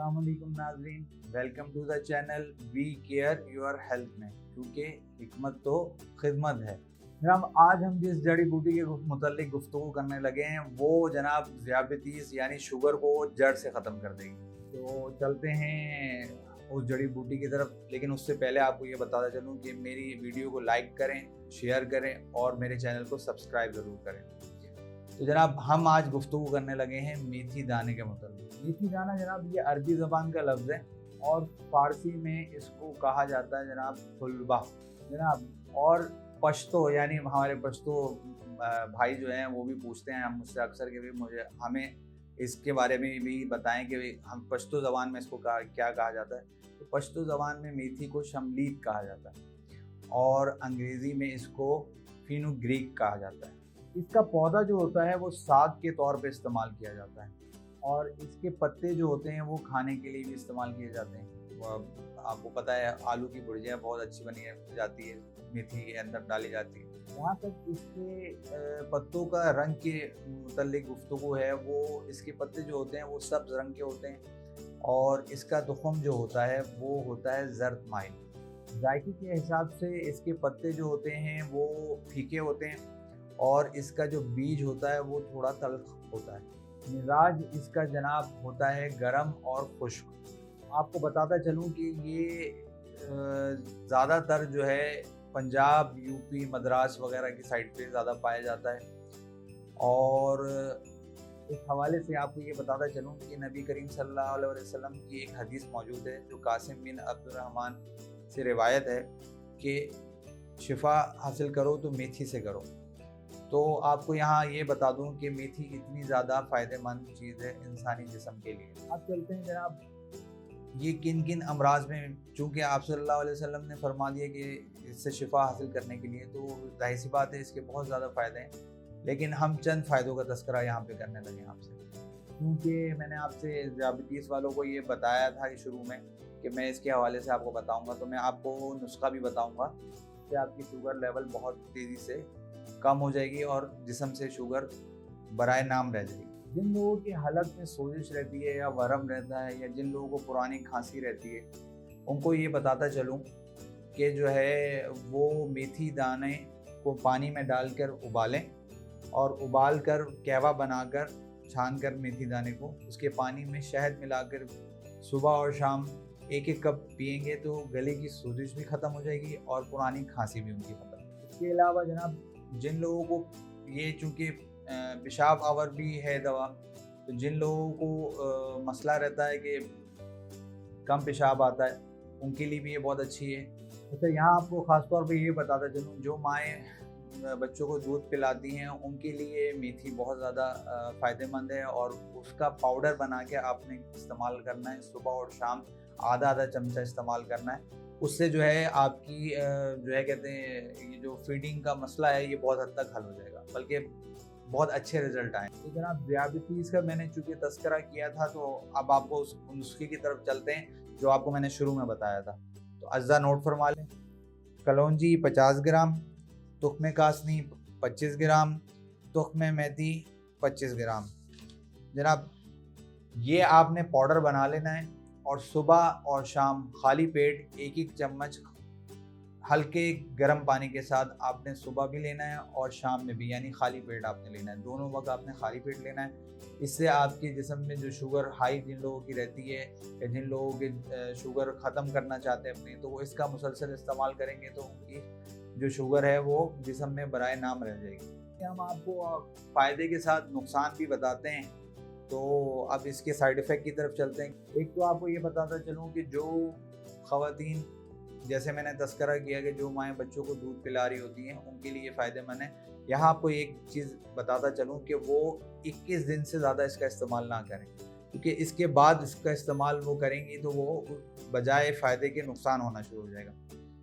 अस्सलाम वालेकुम नाज़रीन, welcome to the channel we care your health में, क्योंकि हिकमत तो खिदमत है। जनाब आज हम जिस जड़ी बूटी के मुतल्लिक गुफ्तगू करने लगे हैं वो जनाब ज़ियाबतीस यानी शुगर को जड़ से ख़त्म कर देगी। तो चलते हैं उस जड़ी बूटी की तरफ, लेकिन उससे पहले आपको ये बताता चलूँ कि मेरी वीडियो को लाइक करें, शेयर करें और मेरे चैनल को सब्सक्राइब ज़रूर करें। तो जनाब हम आज गुफ्तगू करने लगे हैं मेथी दाने के मुताबिक। मेथी दाना जनाब ये अरबी ज़बान का लफ्ज़ है और फ़ारसी में इसको कहा जाता है जनाब हुलबा जनाब। और पश्तो यानी हमारे पश्तो भाई जो हैं वो भी पूछते हैं हम मुझसे अक्सर कि मुझे हमें इसके बारे में भी बताएं कि हम पश्तो ज़बान में इसको क्या कहा जाता है। तो पश्तो ज़बान में मेथी को शमलीत कहा जाता है और अंग्रेज़ी में इसको फेनुग्रीक कहा जाता है। इसका पौधा जो होता है वो साग के तौर पे इस्तेमाल किया जाता है और इसके पत्ते जो होते हैं वो खाने के लिए भी इस्तेमाल किए जाते हैं। आपको पता है आलू की भुर्जियाँ बहुत अच्छी बनी जाती है, मेथी के अंदर डाली जाती है। जहाँ तक इसके पत्तों का रंग के मुतल्लिक गुफ्तगू है, वो इसके पत्ते जो होते हैं वो सब्ज़ रंग के होते हैं और इसका तुख़म जो होता है वो होता है ज़र्द माइल। जायके के हिसाब से इसके पत्ते जो होते हैं वो फीके होते हैं और इसका जो बीज होता है वो थोड़ा तल्ख होता है। मिजाज इसका जनाब होता है गरम और खुश्क। आपको बताता चलूँ कि ये ज़्यादातर जो है पंजाब, यूपी, मद्रास वगैरह की साइड पे ज़्यादा पाया जाता है। और इस हवाले से आपको ये बताता चलूँ कि नबी करीम सल्लल्लाहु अलैहि वसल्लम की एक हदीस मौजूद है जो कासिम बिन अब्दुर्रहमान से रिवायत है कि शिफा हासिल करो तो मेथी से करो। तो आपको यहाँ ये बता दूं कि मेथी इतनी ज़्यादा फ़ायदेमंद चीज़ है इंसानी जिस्म के लिए। अब चलते हैं जनाब ये किन किन अमराज में, चूँकि आप सल्लल्लाहु अलैहि वसल्लम ने फरमा दिया कि इससे शिफा हासिल करने के लिए, तो जाहिर सी बात है इसके बहुत ज़्यादा फ़ायदे हैं, लेकिन हम चंद फ़ायदों का तस्करा यहाँ पे करने लगे आपसे। क्योंकि मैंने आपसे ज़ियाबतीस वालों को ये बताया था कि शुरू में कि मैं इसके हवाले से आपको बताऊँगा, तो मैं आपको नुस्खा भी बताऊँगा कि आपकी शुगर लेवल बहुत तेज़ी से कम हो जाएगी और जिस्म से शुगर बराए नाम रह जाएगी। जिन लोगों की हलक में सोजिश रहती है या वरम रहता है या जिन लोगों को पुरानी खांसी रहती है, उनको ये बताता चलूँ कि जो है वो मेथी दाने को पानी में डालकर उबालें और उबाल कर कहवा बनाकर छान कर मेथी दाने को उसके पानी में शहद मिलाकर सुबह और शाम एक एक कप पिएंगे तो गले की सोजिश भी ख़त्म हो जाएगी और पुरानी खांसी भी उनकी ख़त्म। इसके अलावा जनाब जिन लोगों को ये चूँकि पेशाब आवर भी है दवा, तो जिन लोगों को मसला रहता है कि कम पेशाब आता है उनके लिए भी ये बहुत अच्छी है। अच्छा यहाँ आपको ख़ास तौर पे ये बताता चलूँ, जो माएँ बच्चों को दूध पिलाती हैं उनके लिए मेथी बहुत ज़्यादा फ़ायदेमंद है और उसका पाउडर बना के आपने इस्तेमाल करना है। सुबह और शाम आधा आधा चमचा इस्तेमाल करना है। उससे जो है आपकी जो है कहते हैं ये जो फीडिंग का मसला है ये बहुत हद तक हल हो जाएगा, बल्कि बहुत अच्छे रिजल्ट आए। तो जनाब ज़ियाबतीस का मैंने चूँकि तस्करा किया था, तो अब आपको उस नुस्खे की तरफ चलते हैं जो आपको मैंने शुरू में बताया था। तो अज्जा नोट फरमा लें। कलौंजी 50 ग्राम, तुख्मे कासनी 25 ग्राम, तुख्मे मेथी 25 ग्राम। जनाब ये आपने पाउडर बना लेना है और सुबह और शाम खाली पेट एक एक चम्मच हल्के गर्म पानी के साथ आपने सुबह भी लेना है और शाम में भी, यानी खाली पेट आपने लेना है। दोनों वक्त आपने खाली पेट लेना है। इससे आपके जिस्म में जो शुगर हाई जिन लोगों की रहती है या जिन लोगों के शुगर ख़त्म करना चाहते हैं अपनी, तो वो इसका मुसलसल इस्तेमाल करेंगे तो उनकी जो शुगर है वो जिस्म में बराए नाम रह जाएगी। हम आपको फ़ायदे के साथ नुकसान भी बताते हैं, तो अब इसके साइड इफ़ेक्ट की तरफ चलते हैं। एक तो आपको ये बताता चलूँ कि जो ख़वातीन, जैसे मैंने तस्करा किया कि जो माएँ बच्चों को दूध पिला रही होती हैं उनके लिए फ़ायदेमंद है। यहाँ आपको एक चीज़ बताता चलूँ कि वो 21 दिन से ज़्यादा इसका इस्तेमाल ना करें, क्योंकि इसके बाद इसका इस्तेमाल वो करेंगी तो वो बजाय फ़ायदे के नुकसान होना शुरू हो जाएगा,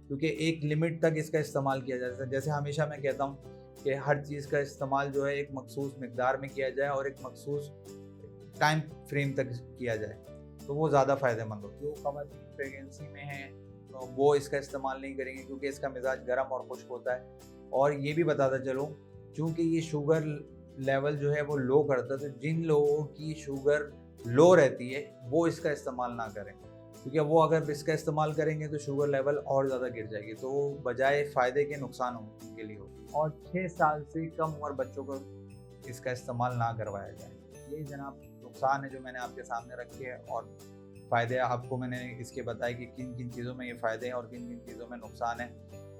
क्योंकि एक लिमिट तक इसका इस्तेमाल किया जाता है। जैसे हमेशा मैं कहता हूँ कि हर चीज़ का इस्तेमाल जो है एक मखसूस मिकदार में किया जाए और एक मखसूस टाइम फ्रेम तक किया जाए, तो वो ज़्यादा फ़ायदेमंद हो। जो ख़वातीन प्रेगनेंसी में हैं तो वो इसका इस्तेमाल नहीं करेंगे क्योंकि इसका मिजाज गर्म और खुश्क होता है। और ये भी बताता चलूँ, चूँकि ये शुगर लेवल जो है वो लो करता है, तो जिन लोगों की शुगर लो रहती है वो इसका इस्तेमाल ना करें, क्योंकि वो अगर इसका इस्तेमाल करेंगे तो शुगर लेवल और ज़्यादा गिर जाएगी, तो बजाय फ़ायदे के नुकसान उनके लिए हो। और 6 साल से कम उम्र बच्चों को इसका इस्तेमाल ना करवाया जाए। ये जनाब नुकसान है जो मैंने आपके सामने रखे हैं, और फ़ायदे आपको मैंने इसके बताए कि किन किन चीज़ों में ये फ़ायदे हैं और किन किन चीज़ों में नुकसान है।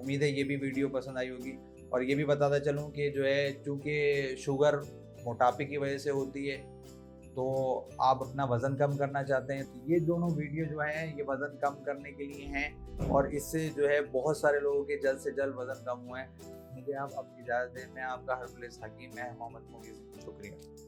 उम्मीद है ये भी वीडियो पसंद आई होगी। और ये भी बताता चलूँ कि जो है, चूँकि शुगर मोटापे की वजह से होती है, तो आप अपना वज़न कम करना चाहते हैं, तो ये दोनों वीडियो जो हैं ये वज़न कम करने के लिए हैं, और इससे जो है बहुत सारे लोगों के जल्द से जल्द वज़न कम हुए हैं। मुझे आप अपनी इजाज़त दें। मैं आपका हरकुलिस हकीम, मैं मोहम्मद मुगीज़। शुक्रिया।